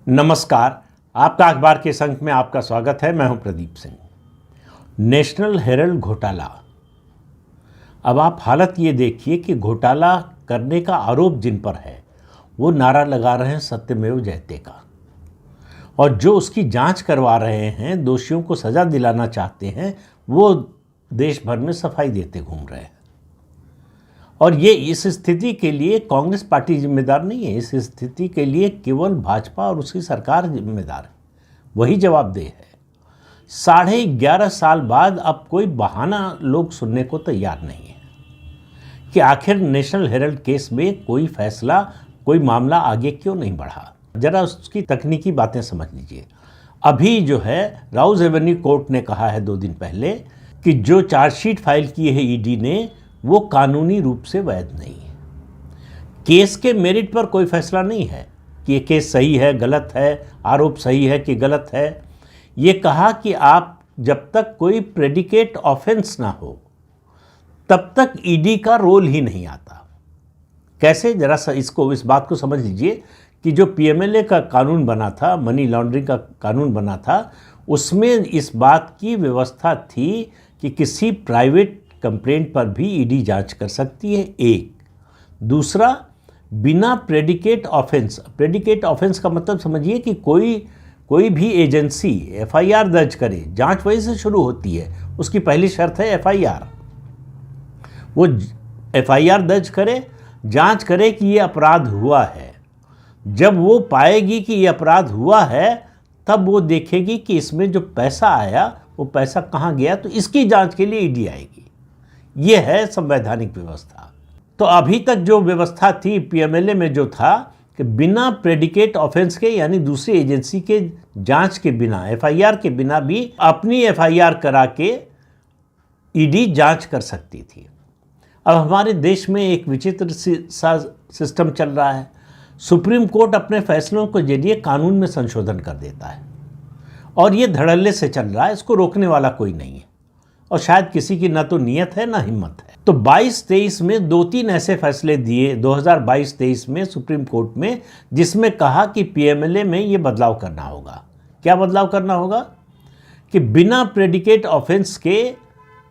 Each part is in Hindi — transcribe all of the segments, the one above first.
नमस्कार। आपका अखबार के संग में आपका स्वागत है। मैं हूं प्रदीप सिंह। नेशनल हेराल्ड घोटाला। अब आप हालत ये देखिए कि घोटाला करने का आरोप जिन पर है वो नारा लगा रहे हैं सत्यमेव जयते का, और जो उसकी जांच करवा रहे हैं, दोषियों को सजा दिलाना चाहते हैं, वो देश भर में सफाई देते घूम रहे हैं। और ये इस स्थिति के लिए कांग्रेस पार्टी जिम्मेदार नहीं है। इस स्थिति के लिए केवल भाजपा और उसकी सरकार जिम्मेदार है, वही जवाबदेह है। 11.5 साल बाद अब कोई बहाना लोग सुनने को तैयार नहीं है कि आखिर नेशनल हेराल्ड केस में कोई फैसला, कोई मामला आगे क्यों नहीं बढ़ा। जरा उसकी तकनीकी बातें समझ लीजिए। अभी जो है राउज एवेन्यू कोर्ट ने कहा है 2 दिन पहले कि जो चार्जशीट फाइल की है ईडी ने, वो कानूनी रूप से वैध नहीं है। केस के मेरिट पर कोई फैसला नहीं है कि ये केस सही है, गलत है, आरोप सही है कि गलत है। ये कहा कि आप जब तक कोई प्रेडिकेट ऑफेंस ना हो तब तक ईडी का रोल ही नहीं आता। कैसे, जरा इस बात को समझ लीजिए कि जो पीएमएलए का कानून बना था, मनी लॉन्ड्रिंग का कानून बना था, उसमें इस बात की व्यवस्था थी कि किसी प्राइवेट कंप्लेंट पर भी ईडी जांच कर सकती है। एक दूसरा, बिना प्रेडिकेट ऑफेंस का मतलब समझिए कि कोई भी एजेंसी एफआईआर दर्ज करे, जांच वहीं से शुरू होती है। उसकी पहली शर्त है एफआईआर। वो एफआईआर दर्ज करे, जांच करे कि ये अपराध हुआ है। जब वो पाएगी कि ये अपराध हुआ है, तब वो देखेगी कि इसमें जो पैसा आया वो पैसा कहाँ गया, तो इसकी जांच के लिए ईडी आएगी। ये है संवैधानिक व्यवस्था। तो अभी तक जो व्यवस्था थी पीएमएलए में, जो था कि बिना प्रेडिकेट ऑफेंस के, यानी दूसरी एजेंसी के जांच के बिना, एफआईआर के बिना भी अपनी एफआईआर करा के ईडी जांच कर सकती थी। अब हमारे देश में एक विचित्र सा सिस्टम चल रहा है। सुप्रीम कोर्ट अपने फैसलों के जरिए कानून में संशोधन कर देता है, और ये धड़ल्ले से चल रहा है। इसको रोकने वाला कोई नहीं है, और शायद किसी की ना तो नीयत है ना हिम्मत है। तो 22-23 में 2-3 ऐसे फैसले दिए 2022-23 में सुप्रीम कोर्ट में, जिसमें कहा कि पीएमएलए में ये बदलाव करना होगा। क्या बदलाव करना होगा? कि बिना प्रेडिकेट ऑफेंस के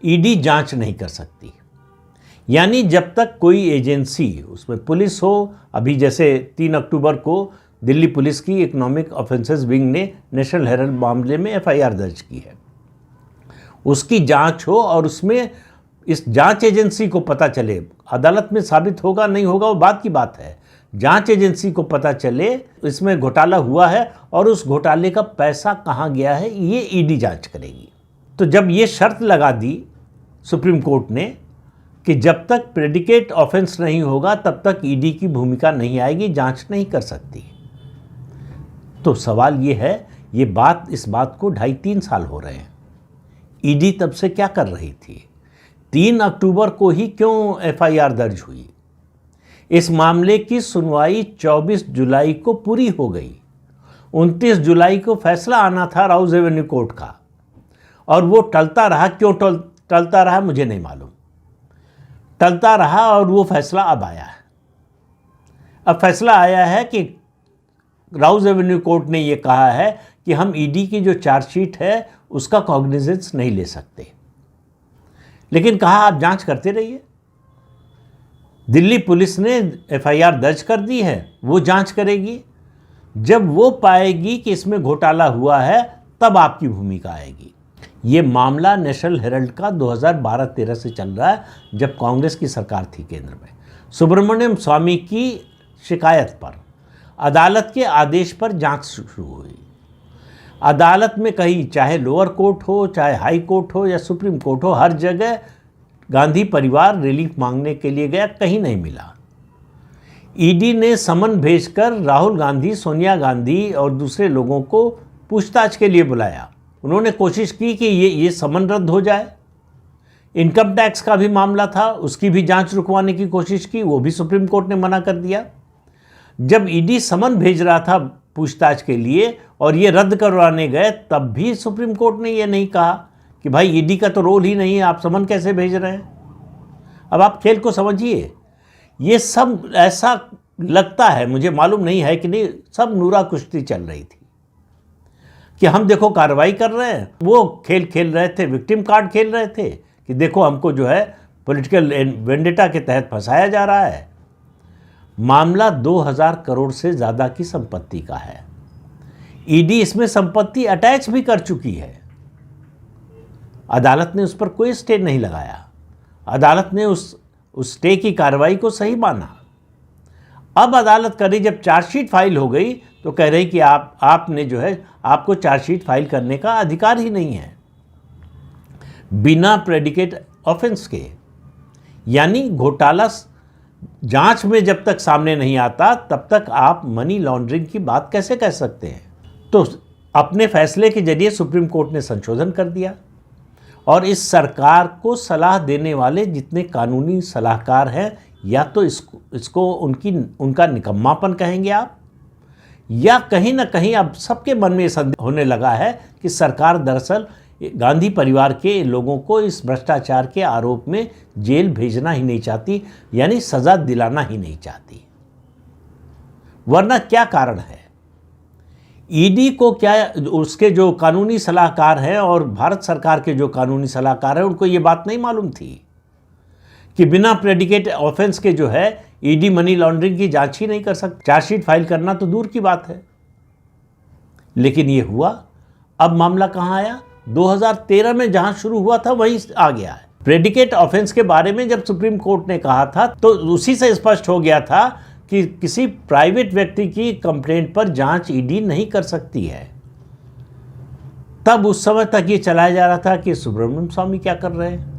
ईडी जांच नहीं कर सकती। यानी जब तक कोई एजेंसी, उसमें पुलिस हो, अभी जैसे 3 अक्टूबर को दिल्ली पुलिस की इकोनॉमिक ऑफेंसेस विंग ने नेशनल हेराल्ड मामले में एफआईआर दर्ज की है, उसकी जांच हो, और उसमें इस जांच एजेंसी को पता चले, अदालत में साबित होगा नहीं होगा वो बात की बात है, जांच एजेंसी को पता चले इसमें घोटाला हुआ है और उस घोटाले का पैसा कहाँ गया है, ये ईडी जांच करेगी। तो जब ये शर्त लगा दी सुप्रीम कोर्ट ने कि जब तक प्रेडिकेट ऑफेंस नहीं होगा तब तक ईडी की भूमिका नहीं आएगी, जांच नहीं कर सकती। तो सवाल ये है, इस बात को 2.5-3 साल हो रहे हैं। ईडी तब से क्या कर रही थी? 3 अक्टूबर को ही क्यों एफआईआर दर्ज हुई? इस मामले की सुनवाई 24 जुलाई को पूरी हो गई। 29 जुलाई को फैसला आना था राउज एवेन्यू कोर्ट का, और वो टलता रहा। क्यों टलता रहा मुझे नहीं मालूम, टलता रहा, और वो फैसला अब आया है। अब फैसला आया है कि राउज एवेन्यू कोर्ट ने ये कहा है कि हम ईडी की जो चार्जशीट है उसका कॉग्निजेंस नहीं ले सकते, लेकिन कहा आप जांच करते रहिए। दिल्ली पुलिस ने एफआईआर दर्ज कर दी है, वो जांच करेगी। जब वो पाएगी कि इसमें घोटाला हुआ है, तब आपकी भूमिका आएगी। ये मामला नेशनल हेराल्ड का 2012-13 से चल रहा है, जब कांग्रेस की सरकार थी केंद्र में। सुब्रमण्यम स्वामी की शिकायत पर अदालत के आदेश पर जांच शुरू हुई। अदालत में कहीं, चाहे लोअर कोर्ट हो, चाहे हाई कोर्ट हो या सुप्रीम कोर्ट हो, हर जगह गांधी परिवार रिलीफ मांगने के लिए गया, कहीं नहीं मिला। ईडी ने समन भेजकर राहुल गांधी, सोनिया गांधी और दूसरे लोगों को पूछताछ के लिए बुलाया। उन्होंने कोशिश की कि ये समन रद्द हो जाए। इनकम टैक्स का भी मामला था, उसकी भी जांच रुकवाने की कोशिश की, वो भी सुप्रीम कोर्ट ने मना कर दिया। जब ईडी समन भेज रहा था पूछताछ के लिए और ये रद्द करवाने गए, तब भी सुप्रीम कोर्ट ने ये नहीं कहा कि भाई ईडी का तो रोल ही नहीं है, आप समन कैसे भेज रहे हैं। अब आप खेल को समझिए। ये सब ऐसा लगता है, मुझे मालूम नहीं है कि नहीं, सब नूरा कुश्ती चल रही थी कि हम देखो कार्रवाई कर रहे हैं। वो खेल खेल रहे थे, विक्टिम कार्ड खेल रहे थे कि देखो हमको जो है पॉलिटिकल वेंडेटा के तहत फंसाया जा रहा है। मामला 2000 करोड़ से ज़्यादा की संपत्ति का है। ईडी इसमें संपत्ति अटैच भी कर चुकी है। अदालत ने उस पर कोई स्टे नहीं लगाया। अदालत ने उस स्टे की कार्रवाई को सही माना। अब अदालत कह रही, जब चार्जशीट फाइल हो गई तो कह रही कि आपने जो है, आपको चार्जशीट फाइल करने का अधिकार ही नहीं है बिना प्रेडिकेट ऑफेंस के। यानी घोटाला जांच में जब तक सामने नहीं आता तब तक आप मनी लॉन्ड्रिंग की बात कैसे कह सकते हैं। तो अपने फैसले के जरिए सुप्रीम कोर्ट ने संशोधन कर दिया और इस सरकार को सलाह देने वाले जितने कानूनी सलाहकार हैं, या तो इसको उनका निकम्मापन कहेंगे आप, या कहीं ना कहीं अब सबके मन में संदेह होने लगा है कि सरकार दरअसल गांधी परिवार के लोगों को इस भ्रष्टाचार के आरोप में जेल भेजना ही नहीं चाहती, यानी सजा दिलाना ही नहीं चाहती। वरना क्या कारण है? ईडी को क्या, उसके जो कानूनी सलाहकार हैं और भारत सरकार के जो कानूनी सलाहकार हैं, उनको ये बात नहीं मालूम थी कि बिना प्रेडिकेट ऑफेंस के जो है ईडी मनी लॉन्ड्रिंग की जांच ही नहीं कर सकती। चार्जशीट फाइल करना तो दूर की बात है। लेकिन ये हुआ। अब मामला कहाँ आया? 2013 में जहां शुरू हुआ था वहीं आ गया है। प्रेडिकेट ऑफेंस के बारे में जब सुप्रीम कोर्ट ने कहा था तो उसी से स्पष्ट हो गया था कि किसी प्राइवेट व्यक्ति की कंप्लेंट पर जांच ईडी नहीं कर सकती है। तब उस समय तक ये चलाया जा रहा था कि सुब्रमण्यम स्वामी क्या कर रहे हैं,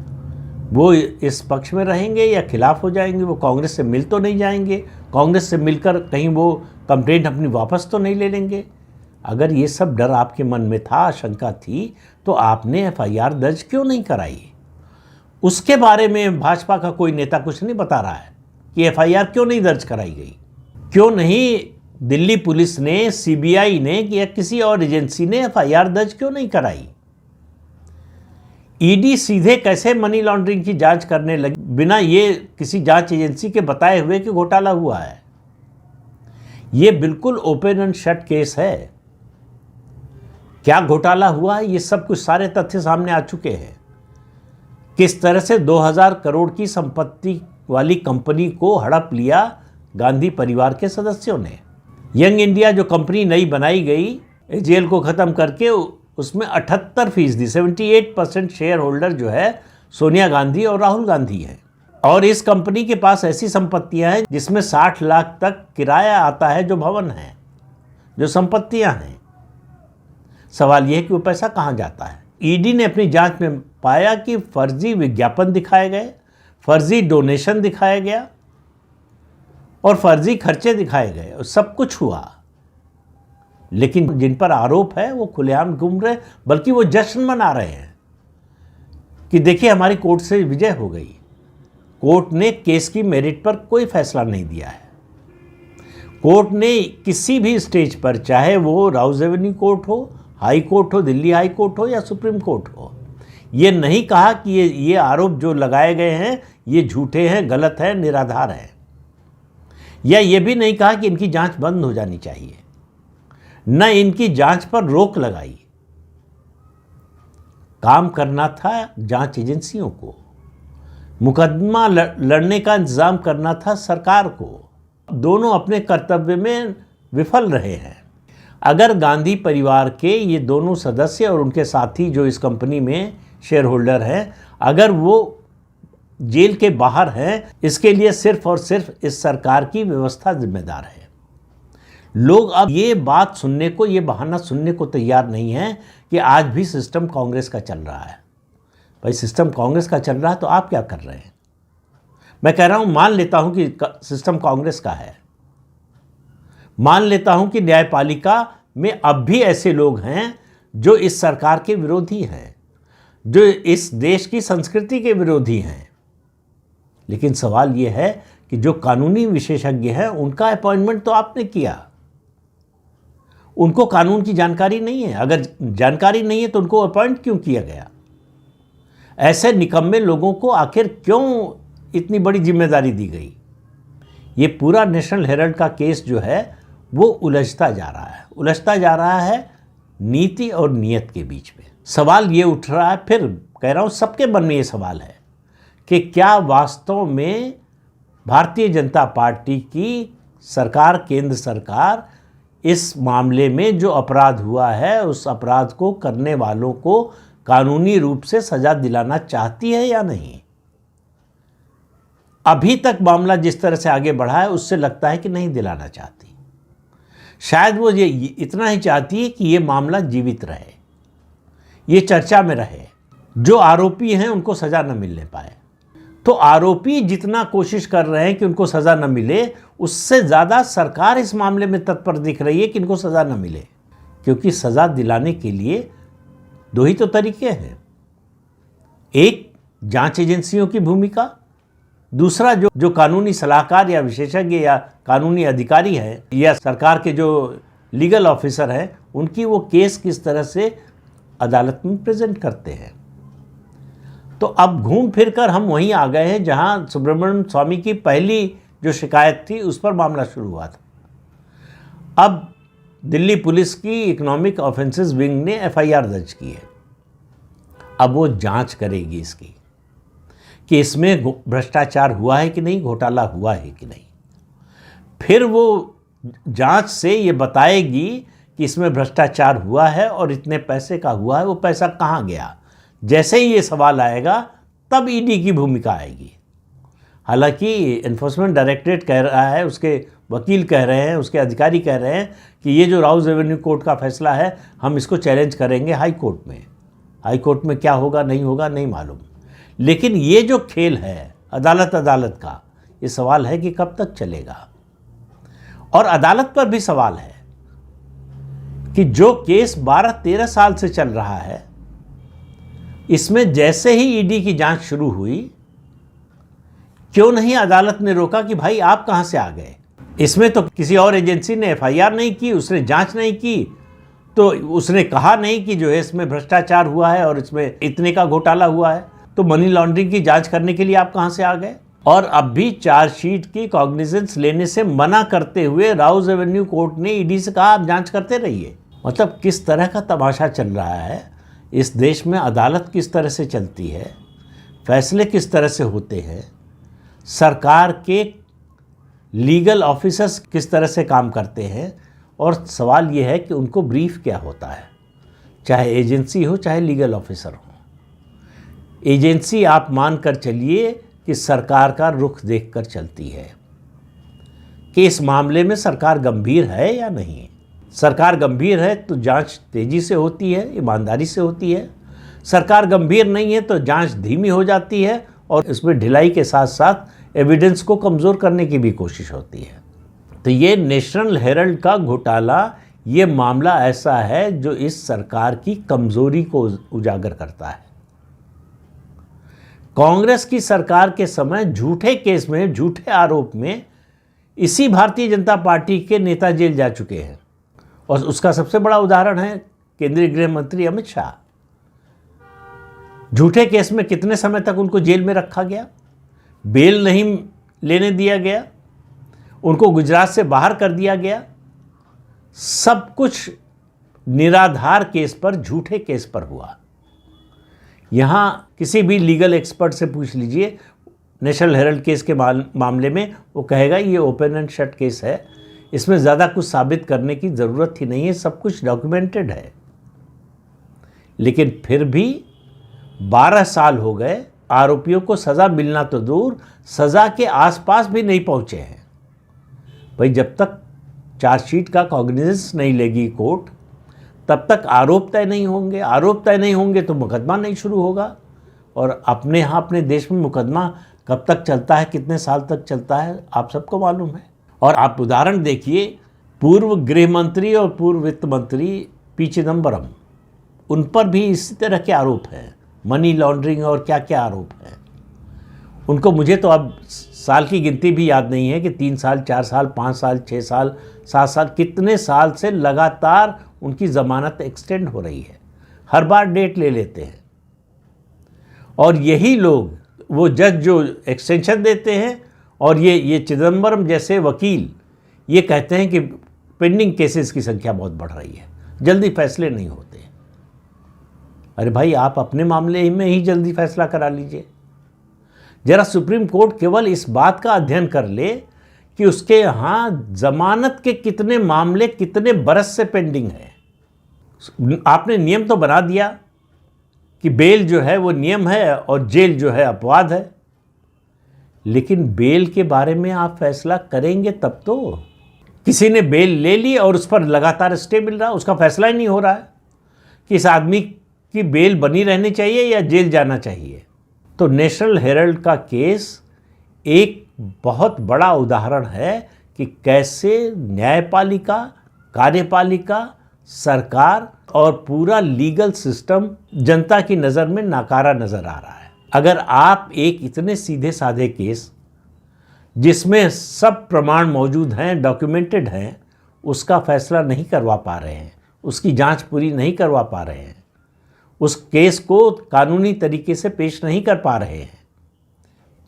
वो इस पक्ष में रहेंगे या खिलाफ हो जाएंगे, वो कांग्रेस से मिल तो नहीं जाएंगे, कांग्रेस से मिलकर कहीं वो कंप्लेंट अपनी वापस तो नहीं ले लेंगे। अगर ये सब डर आपके मन में था, आशंका थी, तो आपने एफआईआर दर्ज क्यों नहीं कराई? उसके बारे में भाजपा का कोई नेता कुछ नहीं बता रहा है कि एफआईआर क्यों नहीं दर्ज कराई गई। क्यों नहीं दिल्ली पुलिस ने, सीबीआई ने या किसी और एजेंसी ने एफआईआर दर्ज क्यों नहीं कराई? ईडी सीधे कैसे मनी लॉन्ड्रिंग की जांच करने लगी बिना ये किसी जांच एजेंसी के बताए हुए कि घोटाला हुआ है? ये बिल्कुल ओपन एंड शट केस है। क्या घोटाला हुआ है, ये सब कुछ सारे तथ्य सामने आ चुके हैं। किस तरह से 2000 करोड़ की संपत्ति वाली कंपनी को हड़प लिया गांधी परिवार के सदस्यों ने। यंग इंडिया जो कंपनी नई बनाई गई, जेल को ख़त्म करके उसमें 78% 78% शेयर होल्डर जो है सोनिया गांधी और राहुल गांधी हैं। और इस कंपनी के पास ऐसी संपत्तियां हैं जिसमें 60 लाख तक किराया आता है, जो भवन हैं, जो संपत्तियां हैं। सवाल यह है कि वो पैसा कहाँ जाता है। ईडी ने अपनी जांच में पाया कि फर्जी विज्ञापन दिखाए गए, फर्जी डोनेशन दिखाया गया और फर्जी खर्चे दिखाए गए, और सब कुछ हुआ। लेकिन जिन पर आरोप है वो खुलेआम घूम रहे, बल्कि वो जश्न मना रहे हैं कि देखिए हमारी कोर्ट से विजय हो गई। कोर्ट ने केस की मेरिट पर कोई फैसला नहीं दिया है। कोर्ट ने किसी भी स्टेज पर, चाहे वो राउज एवेन्यू कोर्ट हो, हाई कोर्ट हो, दिल्ली हाई कोर्ट हो या सुप्रीम कोर्ट हो, ये नहीं कहा कि ये आरोप जो लगाए गए हैं ये झूठे हैं, गलत हैं, निराधार हैं, या ये भी नहीं कहा कि इनकी जांच बंद हो जानी चाहिए, न इनकी जांच पर रोक लगाई। काम करना था जांच एजेंसियों को, मुकदमा लड़ने का इंतजाम करना था सरकार को। दोनों अपने कर्तव्य में विफल रहे हैं। अगर गांधी परिवार के ये दोनों सदस्य और उनके साथी जो इस कंपनी में शेयर होल्डर हैं, अगर वो जेल के बाहर हैं, इसके लिए सिर्फ और सिर्फ इस सरकार की व्यवस्था जिम्मेदार है। लोग अब ये बात सुनने को, ये बहाना सुनने को तैयार नहीं है कि आज भी सिस्टम कांग्रेस का चल रहा है। भाई सिस्टम कांग्रेस का चल रहा है तो आप क्या कर रहे हैं? मैं कह रहा हूं, मान लेता हूं कि सिस्टम कांग्रेस का है, मान लेता हूं कि न्यायपालिका में अब भी ऐसे लोग हैं जो इस सरकार के विरोधी हैं, जो इस देश की संस्कृति के विरोधी हैं। लेकिन सवाल यह है कि जो कानूनी विशेषज्ञ हैं उनका अपॉइंटमेंट तो आपने किया, उनको कानून की जानकारी नहीं है। अगर जानकारी नहीं है तो उनको अपॉइंट क्यों किया गया? ऐसे निकम्मे लोगों को आखिर क्यों इतनी बड़ी जिम्मेदारी दी गई? ये पूरा नेशनल हेराल्ड का केस जो है वो उलझता जा रहा है नीति और नियत के बीच में। सवाल ये उठ रहा है, फिर कह रहा हूँ सबके मन में ये सवाल है कि क्या वास्तव में भारतीय जनता पार्टी की सरकार, केंद्र सरकार, इस मामले में जो अपराध हुआ है उस अपराध को करने वालों को कानूनी रूप से सजा दिलाना चाहती है या नहीं। अभी तक मामला जिस तरह से आगे बढ़ा है उससे लगता है कि नहीं दिलाना चाहती। शायद वो ये इतना ही चाहती है कि ये मामला जीवित रहे, ये चर्चा में रहे, जो आरोपी हैं उनको सजा न मिलने पाए। तो आरोपी जितना कोशिश कर रहे हैं कि उनको सजा न मिले, उससे ज़्यादा सरकार इस मामले में तत्पर दिख रही है कि इनको सजा न मिले, क्योंकि सजा दिलाने के लिए दो ही तो तरीके हैं। एक, जांच एजेंसियों की भूमिका, दूसरा जो कानूनी सलाहकार या विशेषज्ञ या कानूनी अधिकारी हैं या सरकार के जो लीगल ऑफिसर हैं, उनकी वो केस किस तरह से अदालत में प्रेजेंट करते हैं। तो अब घूम फिर कर हम वहीं आ गए हैं जहां सुब्रमण्यम स्वामी की पहली जो शिकायत थी उस पर मामला शुरू हुआ था। अब दिल्ली पुलिस की इकोनॉमिक ऑफेंसेस विंग ने एफआईआर दर्ज की है। अब वो जांच करेगी इसकी कि इसमें भ्रष्टाचार हुआ है कि नहीं, घोटाला हुआ है कि नहीं। फिर वो जांच से ये बताएगी कि इसमें भ्रष्टाचार हुआ है और इतने पैसे का हुआ है, वो पैसा कहाँ गया। जैसे ही ये सवाल आएगा तब ईडी की भूमिका आएगी। हालांकि एनफोर्समेंट डायरेक्टरेट कह रहा है, उसके वकील कह रहे हैं, उसके अधिकारी कह रहे हैं कि ये जो राउज एवेन्यू कोर्ट का फैसला है हम इसको चैलेंज करेंगे हाई कोर्ट में। हाई कोर्ट में क्या होगा नहीं होगा नहीं मालूम, लेकिन ये जो खेल है अदालत का, ये सवाल है कि कब तक चलेगा। और अदालत पर भी सवाल है कि जो केस 12-13 साल से चल रहा है, इसमें जैसे ही ईडी की जांच शुरू हुई, क्यों नहीं अदालत ने रोका कि भाई आप कहां से आ गए। इसमें तो किसी और एजेंसी ने एफआईआर नहीं की, उसने जांच नहीं की, तो उसने कहा नहीं कि जो है इसमें भ्रष्टाचार हुआ है और इसमें इतने का घोटाला हुआ है, तो मनी लॉन्ड्रिंग की जांच करने के लिए आप कहां से आ गए। और अब भी चार्जशीट की कॉग्निजेंस लेने से मना करते हुए राउज एवेन्यू कोर्ट ने ईडी से कहा आप जांच करते रहिए। मतलब किस तरह का तमाशा चल रहा है इस देश में। अदालत किस तरह से चलती है, फैसले किस तरह से होते हैं, सरकार के लीगल ऑफिसर्स किस तरह से काम करते हैं, और सवाल ये है कि उनको ब्रीफ क्या होता है, चाहे एजेंसी हो चाहे लीगल ऑफिसर हो। एजेंसी आप मान कर चलिए कि सरकार का रुख देखकर चलती है कि इस मामले में सरकार गंभीर है या नहीं। सरकार गंभीर है तो जांच तेजी से होती है, ईमानदारी से होती है। सरकार गंभीर नहीं है तो जांच धीमी हो जाती है और इसमें ढिलाई के साथ साथ एविडेंस को कमज़ोर करने की भी कोशिश होती है। तो ये नेशनल हेराल्ड का घोटाला, ये मामला ऐसा है जो इस सरकार की कमज़ोरी को उजागर करता है। कांग्रेस की सरकार के समय झूठे केस में, झूठे आरोप में इसी भारतीय जनता पार्टी के नेता जेल जा चुके हैं, और उसका सबसे बड़ा उदाहरण है केंद्रीय गृह मंत्री अमित शाह। झूठे केस में कितने समय तक उनको जेल में रखा गया, बेल नहीं लेने दिया गया, उनको गुजरात से बाहर कर दिया गया। सब कुछ निराधार केस पर, झूठे केस पर हुआ। यहाँ किसी भी लीगल एक्सपर्ट से पूछ लीजिए नेशनल हेराल्ड केस के मामले में, वो कहेगा ये ओपन एंड शट केस है, इसमें ज़्यादा कुछ साबित करने की ज़रूरत ही नहीं है, सब कुछ डॉक्यूमेंटेड है। लेकिन फिर भी 12 साल हो गए, आरोपियों को सज़ा मिलना तो दूर, सज़ा के आसपास भी नहीं पहुँचे हैं। भाई जब तक चार्जशीट का कॉग्निजेंस नहीं लेगी कोर्ट, तब तक आरोप तय नहीं होंगे। आरोप तय नहीं होंगे तो मुकदमा नहीं शुरू होगा। और अपने यहाँ अपने देश में मुकदमा कब तक चलता है, कितने साल तक चलता है, आप सबको मालूम है। और आप उदाहरण देखिए, पूर्व गृह मंत्री और पूर्व वित्त मंत्री पी चिदम्बरम, उन पर भी इसी तरह के आरोप हैं, मनी लॉन्ड्रिंग और क्या क्या आरोप हैं। उनको मुझे तो अब साल की गिनती भी याद नहीं है कि 3 साल, 4 साल, 5 साल, 6 साल, 7 साल, कितने साल से लगातार उनकी ज़मानत एक्सटेंड हो रही है। हर बार डेट ले लेते हैं, और यही लोग, वो जज जो एक्सटेंशन देते हैं और ये चिदम्बरम जैसे वकील ये कहते हैं कि पेंडिंग केसेस की संख्या बहुत बढ़ रही है, जल्दी फैसले नहीं होते। अरे भाई, आप अपने मामले में ही जल्दी फैसला करा लीजिए। जरा सुप्रीम कोर्ट केवल इस बात का अध्ययन कर ले कि उसके यहाँ जमानत के कितने मामले कितने बरस से पेंडिंग है। आपने नियम तो बना दिया कि बेल जो है वो नियम है और जेल जो है अपवाद है, लेकिन बेल के बारे में आप फैसला करेंगे तब तो। किसी ने बेल ले ली और उस पर लगातार स्टे मिल रहा, उसका फैसला ही नहीं हो रहा है कि इस आदमी की बेल बनी रहनी चाहिए या जेल जाना चाहिए। तो नेशनल हेराल्ड का केस एक बहुत बड़ा उदाहरण है कि कैसे न्यायपालिका, कार्यपालिका, सरकार और पूरा लीगल सिस्टम जनता की नज़र में नाकारा नज़र आ रहा है। अगर आप एक इतने सीधे साधे केस जिसमें सब प्रमाण मौजूद हैं, डॉक्यूमेंटेड हैं, उसका फैसला नहीं करवा पा रहे हैं, उसकी जांच पूरी नहीं करवा पा रहे हैं, उस केस को कानूनी तरीके से पेश नहीं कर पा रहे हैं,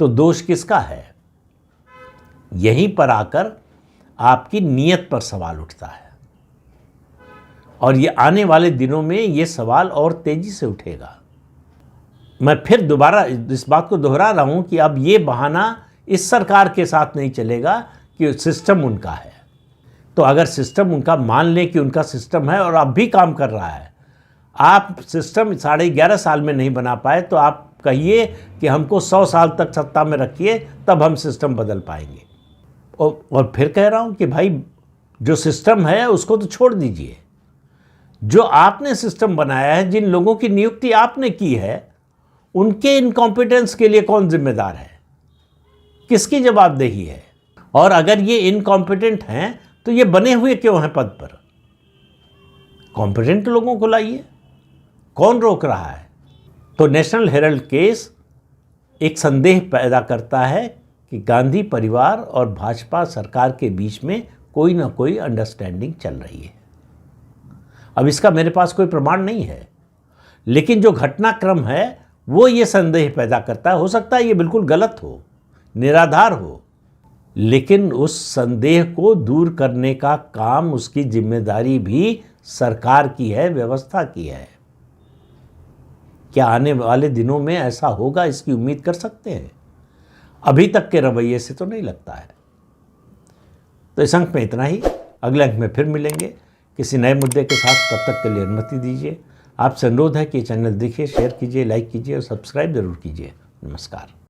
तो दोष किसका है? यहीं पर आकर आपकी नीयत पर सवाल उठता है और ये आने वाले दिनों में ये सवाल और तेजी से उठेगा। मैं फिर दोबारा इस बात को दोहरा रहा हूं कि अब ये बहाना इस सरकार के साथ नहीं चलेगा कि सिस्टम उनका है। तो अगर सिस्टम उनका मान ले कि उनका सिस्टम है और अब भी काम कर रहा है, आप सिस्टम 11.5 साल में नहीं बना पाए तो आप कहिए कि हमको 100 साल तक सत्ता में रखिए, तब हम सिस्टम बदल पाएंगे। और फिर कह रहा हूं कि भाई, जो सिस्टम है उसको तो छोड़ दीजिए। जो आपने सिस्टम बनाया है, जिन लोगों की नियुक्ति आपने की है, उनके इनकॉम्पिटेंस के लिए कौन जिम्मेदार है? किसकी जवाबदेही है? और अगर ये इनकॉम्पिटेंट हैं तो ये बने हुए क्यों हैं पद पर? कॉम्पिटेंट लोगों को लाइए, कौन रोक रहा है? तो नेशनल हेराल्ड केस एक संदेह पैदा करता है कि गांधी परिवार और भाजपा सरकार के बीच में कोई ना कोई अंडरस्टैंडिंग चल रही है। अब इसका मेरे पास कोई प्रमाण नहीं है, लेकिन जो घटनाक्रम है वो ये संदेह पैदा करता है। हो सकता है ये बिल्कुल गलत हो, निराधार हो, लेकिन उस संदेह को दूर करने का काम, उसकी जिम्मेदारी भी सरकार की है, व्यवस्था की है। क्या आने वाले दिनों में ऐसा होगा, इसकी उम्मीद कर सकते हैं? अभी तक के रवैये से तो नहीं लगता है। तो इस अंक में इतना ही। अगले अंक में फिर मिलेंगे किसी नए मुद्दे के साथ। तब तक के लिए अनुमति दीजिए। आपसे अनुरोध है कि चैनल देखिए, शेयर कीजिए, लाइक कीजिए और सब्सक्राइब जरूर कीजिए। नमस्कार।